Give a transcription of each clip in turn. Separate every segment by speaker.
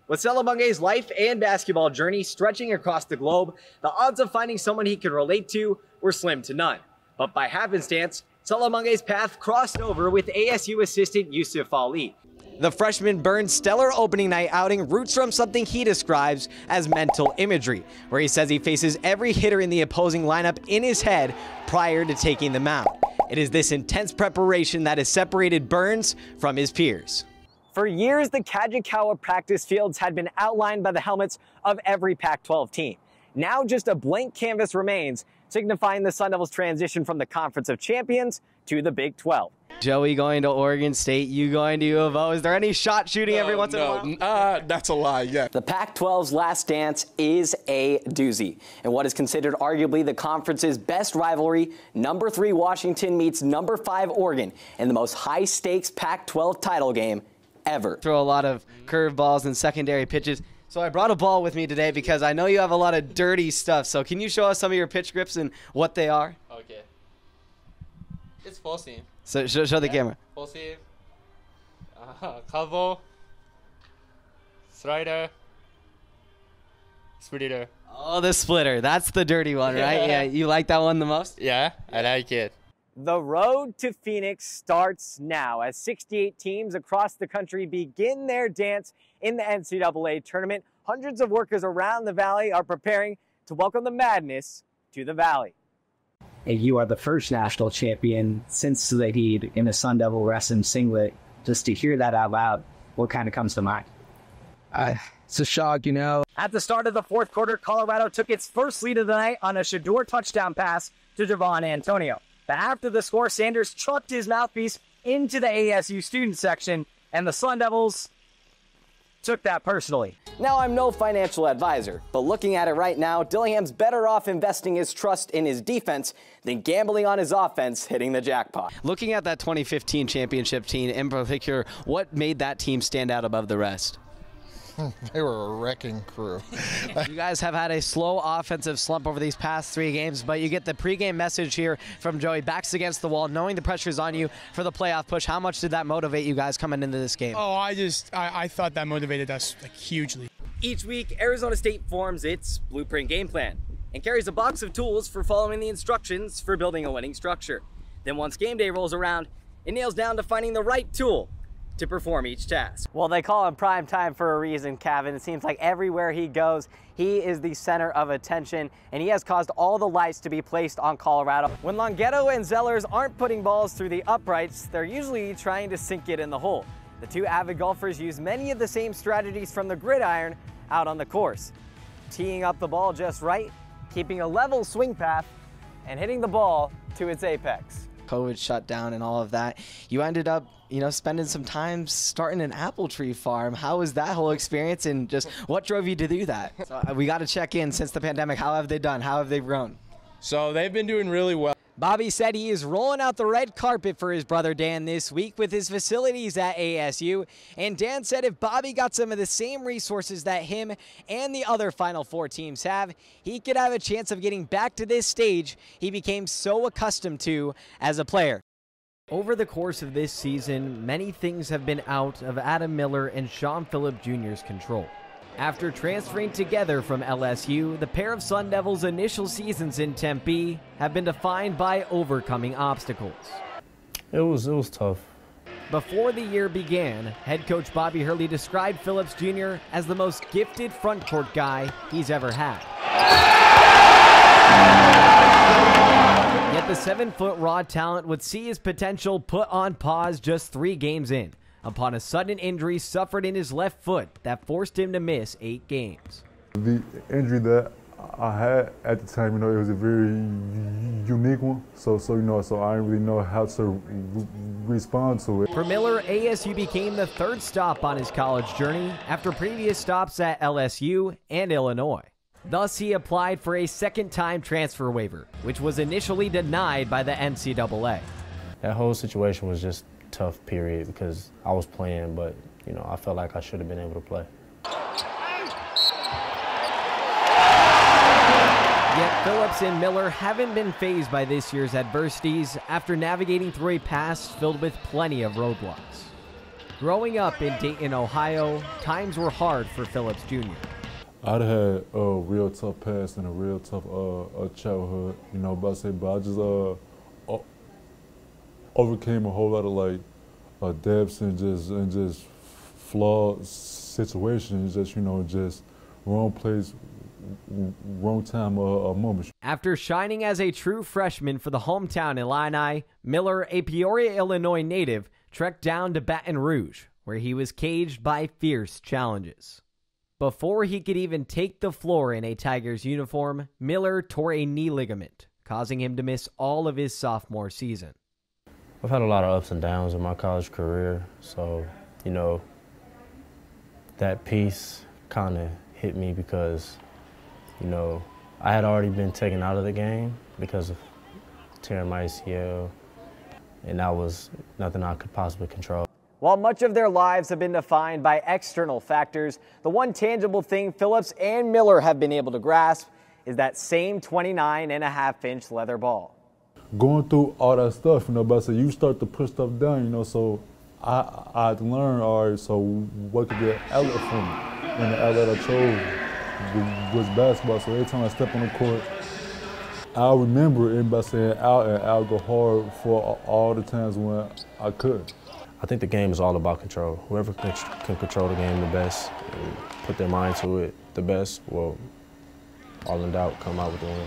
Speaker 1: With Salamanca's life and basketball journey stretching across the globe, the odds of finding someone he could relate to were slim to none. But by happenstance, Salamanca's path crossed over with ASU assistant Yusuf Ali. The freshman Burns' stellar opening night outing roots from something he describes as mental imagery, where he says he faces every hitter in the opposing lineup in his head prior to taking the mound. It is this intense preparation that has separated Burns from his peers. For years, the Kajikawa practice fields had been outlined by the helmets of every Pac-12 team. Now just a blank canvas remains, signifying the Sun Devils' transition from the Conference of Champions to the Big 12. Joey going to Oregon State, you going to U of O. Is there any shot shooting every once in a while?
Speaker 2: That's a lie, yeah.
Speaker 3: The Pac-12's last dance is a doozy. And what is considered arguably the conference's best rivalry, number 3 Washington meets number 5 Oregon in the most high-stakes Pac-12 title game ever.
Speaker 1: Throw a lot of curveballs and secondary pitches. So I brought a ball with me today because I know you have a lot of dirty stuff. So can you show us some of your pitch grips and what they are?
Speaker 4: Okay. It's full seam.
Speaker 1: So show the camera.
Speaker 4: Full seam. Curveball. Slider. Splitter.
Speaker 1: Oh, the splitter. That's the dirty one, right? Yeah, you like that one the most?
Speaker 4: Yeah, I like it.
Speaker 1: The road to Phoenix starts now as 68 teams across the country begin their dance in the NCAA tournament. Hundreds of workers around the Valley are preparing to welcome the madness to the Valley.
Speaker 5: And you are the first national champion since the heat in a Sun Devil wrestling singlet. Just to hear that out loud, what kind of comes to mind?
Speaker 6: It's a shock, you know.
Speaker 1: At the start of the fourth quarter, Colorado took its first lead of the night on a Shador touchdown pass to Javon Antonio. But after the score, Sanders chucked his mouthpiece into the ASU student section, and the Sun Devils took that personally.
Speaker 3: Now, I'm no financial advisor, but looking at it right now, Dillingham's better off investing his trust in his defense than gambling on his offense hitting the jackpot.
Speaker 1: Looking at that 2015 championship team in particular, what made that team stand out above the rest?
Speaker 2: They were a wrecking crew.
Speaker 1: You guys have had a slow offensive slump over these past 3 games, but you get the pregame message here from Joey, backs against the wall, knowing the pressure's on you for the playoff push. How much did that motivate you guys coming into this game?
Speaker 6: Oh, I thought that motivated us hugely.
Speaker 1: Each week, Arizona State forms its blueprint game plan and carries a box of tools for following the instructions for building a winning structure. Then once game day rolls around, it nails down to finding the right tool to perform each task. Well, they call him prime time for a reason, Kevin. It seems like everywhere he goes, he is the center of attention, and he has caused all the lights to be placed on Colorado. When Longhetto and Zellers aren't putting balls through the uprights, they're usually trying to sink it in the hole. The 2 avid golfers use many of the same strategies from the gridiron out on the course. Teeing up the ball just right, keeping a level swing path, and hitting the ball to its apex. COVID shut down and all of that. You ended up, spending some time starting an apple tree farm. How was that whole experience, and just what drove you to do that? So we got to check in since the pandemic. How have they done? How have they grown?
Speaker 7: So they've been doing really well.
Speaker 1: Bobby said he is rolling out the red carpet for his brother Dan this week with his facilities at ASU. And Dan said if Bobby got some of the same resources that him and the other Final Four teams have, he could have a chance of getting back to this stage he became so accustomed to as a player. Over the course of this season, many things have been out of Adam Miller and Sean Phillip Jr.'s control. After transferring together from LSU, the pair of Sun Devils' initial seasons in Tempe have been defined by overcoming obstacles.
Speaker 8: It was tough.
Speaker 1: Before the year began, head coach Bobby Hurley described Phillips Jr. as the most gifted front court guy he's ever had. Yet the 7-foot raw talent would see his potential put on pause just 3 games in, upon a sudden injury suffered in his left foot that forced him to miss 8 games.
Speaker 9: The injury that I had at the time, it was a very unique one. So I didn't really know how to respond to it.
Speaker 1: For Miller, ASU became the 3rd stop on his college journey after previous stops at LSU and Illinois. Thus, he applied for a second-time transfer waiver, which was initially denied by the NCAA.
Speaker 8: That whole situation was just tough, period, because I was playing, but, I felt like I should have been able to play.
Speaker 1: Yet Phillips and Miller haven't been fazed by this year's adversities after navigating through a past filled with plenty of roadblocks.
Speaker 10: Growing up in Dayton, Ohio, times were hard for Phillips Jr.
Speaker 9: I'd had a real tough past and a real tough childhood, you know, but I just overcame a whole lot of like depths and just flawed situations, just, you know, just wrong place, wrong time, moment.
Speaker 10: After shining as a true freshman for the hometown Illini, Miller, a Peoria, Illinois native, trekked down to Baton Rouge, where he was caged by fierce challenges. Before he could even take the floor in a Tigers uniform, Miller tore a knee ligament, causing him to miss all of his sophomore season.
Speaker 8: I've had a lot of ups and downs in my college career, so, you know, that piece kind of hit me because, you know, I had already been taken out of the game because of tearing my ACL, and that was nothing I could possibly control.
Speaker 3: While much of their lives have been defined by external factors, the one tangible thing Phillips and Miller have been able to grasp is that same 29.5-inch leather ball.
Speaker 9: Going through all that stuff, you know, but you start to put stuff down, you know, so I had to learn, all right, so what could be an outlet for me? And the outlet I chose was basketball, so every time I step on the court, I'll remember it by saying out, and I'll go hard for all the times when I could.
Speaker 8: I think the game is all about control. Whoever can control the game the best and put their mind to it the best will, all in doubt, come out with the win.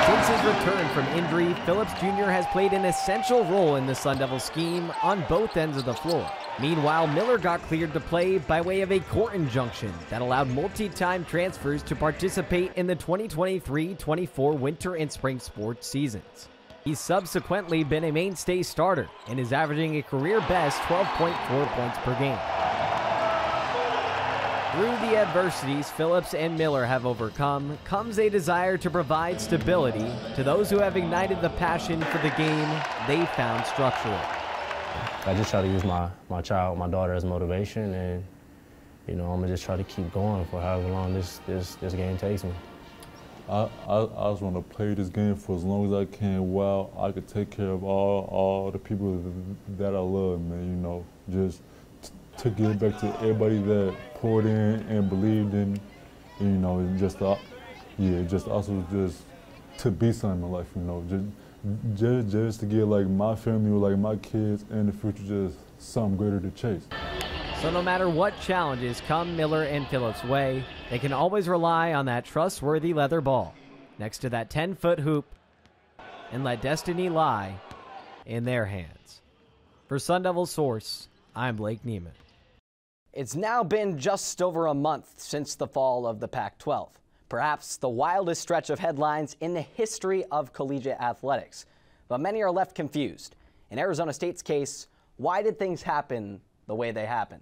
Speaker 10: Since his return from injury, Phillips Jr. has played an essential role in the Sun Devil scheme on both ends of the floor. Meanwhile, Miller got cleared to play by way of a court injunction that allowed multi-time transfers to participate in the 2023-24 winter and spring sports seasons. He's subsequently been a mainstay starter and is averaging a career-best 12.4 points per game. Through the adversities Phillips and Miller have overcome comes a desire to provide stability to those who have ignited the passion for the game they found structural.
Speaker 8: I just try to use my daughter as motivation, and, you know, I'm gonna just try to keep going for however long this game takes me.
Speaker 9: I just want to play this game for as long as I can while I could take care of all the people that I love, man, you know, just to give back to everybody that poured in and believed in, you know, and just also just to be something in life, you know, just to give like my family or like my kids in the future just something greater to chase.
Speaker 10: So no matter what challenges come Miller and Phillips' way, they can always rely on that trustworthy leather ball next to that 10-foot hoop and let destiny lie in their hands. For Sun Devil Source, I'm Blake Niemann.
Speaker 3: It's now been just over a month since the fall of the Pac-12, perhaps the wildest stretch of headlines in the history of collegiate athletics. But many are left confused. In Arizona State's case, why did things happen the way they happened?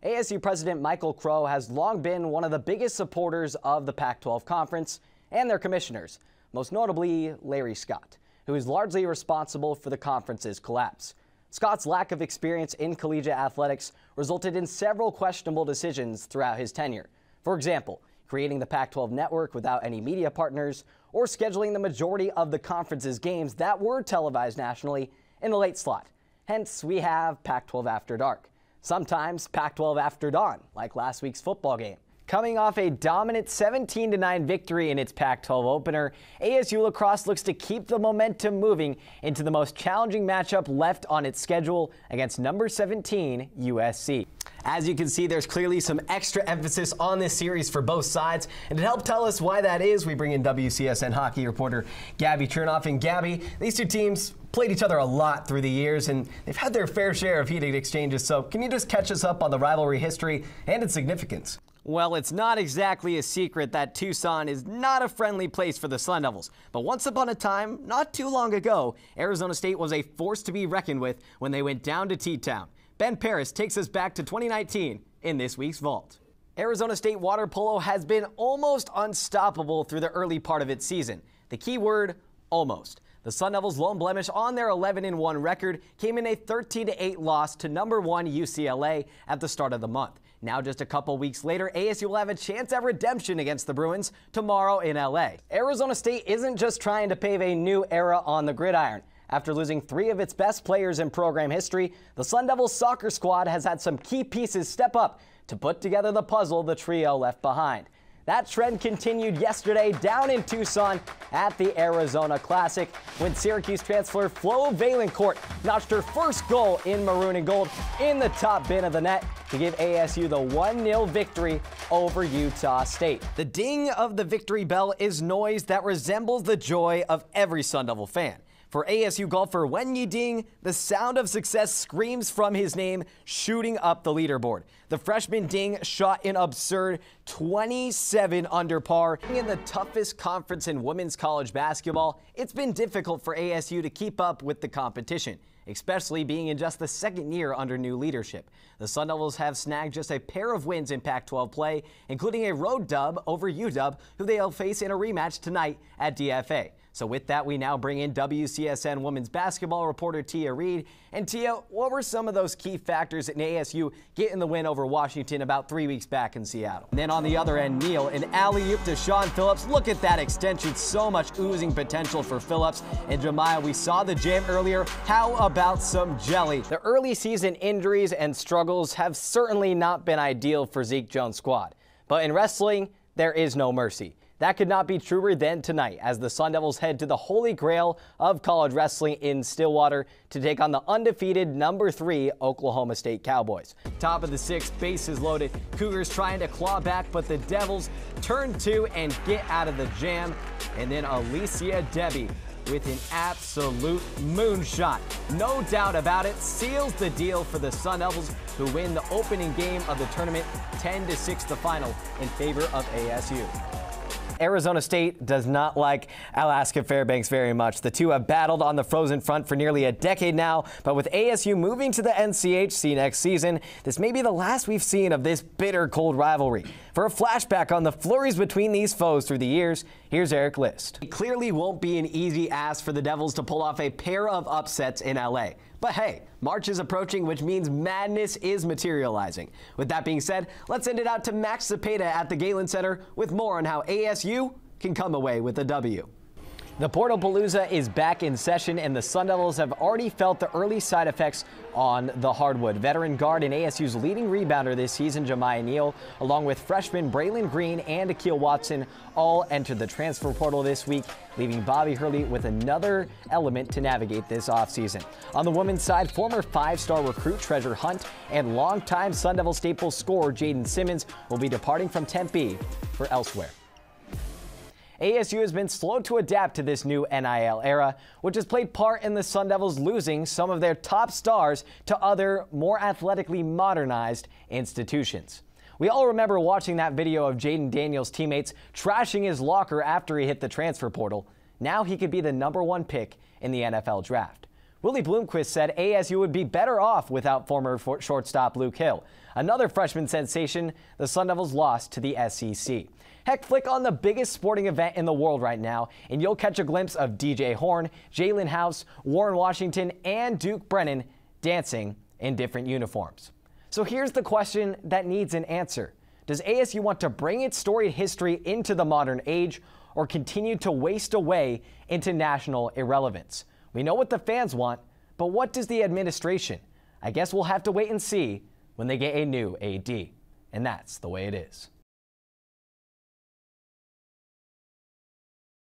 Speaker 3: ASU President Michael Crow has long been one of the biggest supporters of the Pac-12 Conference and their commissioners, most notably Larry Scott, who is largely responsible for the conference's collapse. Scott's lack of experience in collegiate athletics resulted in several questionable decisions throughout his tenure. For example, creating the Pac-12 network without any media partners, or scheduling the majority of the conference's games that were televised nationally in the late slot. Hence, we have Pac-12 After Dark. Sometimes Pac-12 After Dawn, like last week's football game. Coming off a dominant 17-9 victory in its Pac-12 opener, ASU lacrosse looks to keep the momentum moving into the most challenging matchup left on its schedule against number 17 USC. As you can see, there's clearly some extra emphasis on this series for both sides. And to help tell us why that is, we bring in WCSN hockey reporter Gabby Chernoff. And Gabby, these two teams played each other a lot through the years, and they've had their fair share of heated exchanges. So can you just catch us up on the rivalry history and its significance?
Speaker 10: Well, it's not exactly a secret that Tucson is not a friendly place for the Sun Devils. But once upon a time, not too long ago, Arizona State was a force to be reckoned with when they went down to T-Town. Ben Paris takes us back to 2019 in this week's Vault. Arizona State water polo has been almost unstoppable through the early part of its season. The key word, almost. The Sun Devils' lone blemish on their 11-1 record came in a 13-8 loss to number 1 UCLA at the start of the month. Now just a couple weeks later, ASU will have a chance at redemption against the Bruins tomorrow in LA. Arizona State isn't just trying to pave a new era on the gridiron. After losing 3 of its best players in program history, the Sun Devils soccer squad has had some key pieces step up to put together the puzzle the trio left behind. That trend continued yesterday down in Tucson at the Arizona Classic when Syracuse transfer Flo Valancourt notched her first goal in maroon and gold in the top bin of the net to give ASU the 1-0 victory over Utah State. The ding of the victory bell is noise that resembles the joy of every Sun Devil fan. For ASU golfer Wen Yiding, the sound of success screams from his name, shooting up the leaderboard. The freshman Ding shot an absurd 27 under par. In the toughest conference in women's college basketball, it's been difficult for ASU to keep up with the competition, especially being in just the second year under new leadership. The Sun Devils have snagged just a pair of wins in Pac-12 play, including a road dub over UW, who they'll face in a rematch tonight at DFA. So with that, we now bring in WCSN women's basketball reporter Tia Reed. And Tia, what were some of those key factors in ASU getting the win over Washington about 3 weeks back in Seattle? And then on the other end, Neil, an alley-oop to Sean Phillips. Look at that extension, so much oozing potential for Phillips. And Jemiah, we saw the jam earlier. How about some jelly? The early season injuries and struggles have certainly not been ideal for Zeke Jones' squad. But in wrestling, there is no mercy. That could not be truer than tonight as the Sun Devils head to the holy grail of college wrestling in Stillwater to take on the undefeated number 3 Oklahoma State Cowboys. Top of the 6th, bases loaded. Cougars trying to claw back, but the Devils turn 2 and get out of the jam. And then Alicia Debbie with an absolute moonshot. No doubt about it, seals the deal for the Sun Devils, who win the opening game of the tournament 10-6 the final in favor of ASU. Arizona State does not like Alaska Fairbanks very much. The two have battled on the Frozen Front for nearly a decade now, but with ASU moving to the NCHC next season, this may be the last we've seen of this bitter cold rivalry. For a flashback on the flurries between these foes through the years, here's Eric List. It clearly won't be an easy ask for the Devils to pull off a pair of upsets in LA. But hey, March is approaching, which means madness is materializing. With that being said, let's send it out to Max Cepeda at the Galen Center with more on how ASU can come away with a W. The Portapalooza is back in session, and the Sun Devils have already felt the early side effects on the hardwood. Veteran guard and ASU's leading rebounder this season, Jemiah Neal, along with freshmen Braylon Green and Akil Watson, all entered the transfer portal this week, leaving Bobby Hurley with another element to navigate this offseason. On the women's side, former 5-star recruit Treasure Hunt and longtime Sun Devil staple scorer Jaden Simmons will be departing from Tempe for elsewhere. ASU has been slow to adapt to this new NIL era, which has played part in the Sun Devils losing some of their top stars to other, more athletically modernized institutions. We all remember watching that video of Jaden Daniels' teammates trashing his locker after he hit the transfer portal. Now he could be the #1 pick in the NFL draft. Willie Bloomquist said ASU would be better off without former shortstop Luke Hill. Another freshman sensation, the Sun Devils lost to the SEC. Heck, flick on the biggest sporting event in the world right now, and you'll catch a glimpse of DJ Horn, Jalen House, Warren Washington, and Duke Brennan dancing in different uniforms. So here's the question that needs an answer. Does ASU want to bring its storied history into the modern age, or continue to waste away into national irrelevance? We know what the fans want, but what does the administration? I guess we'll have to wait and see when they get a new AD. And that's the way it is.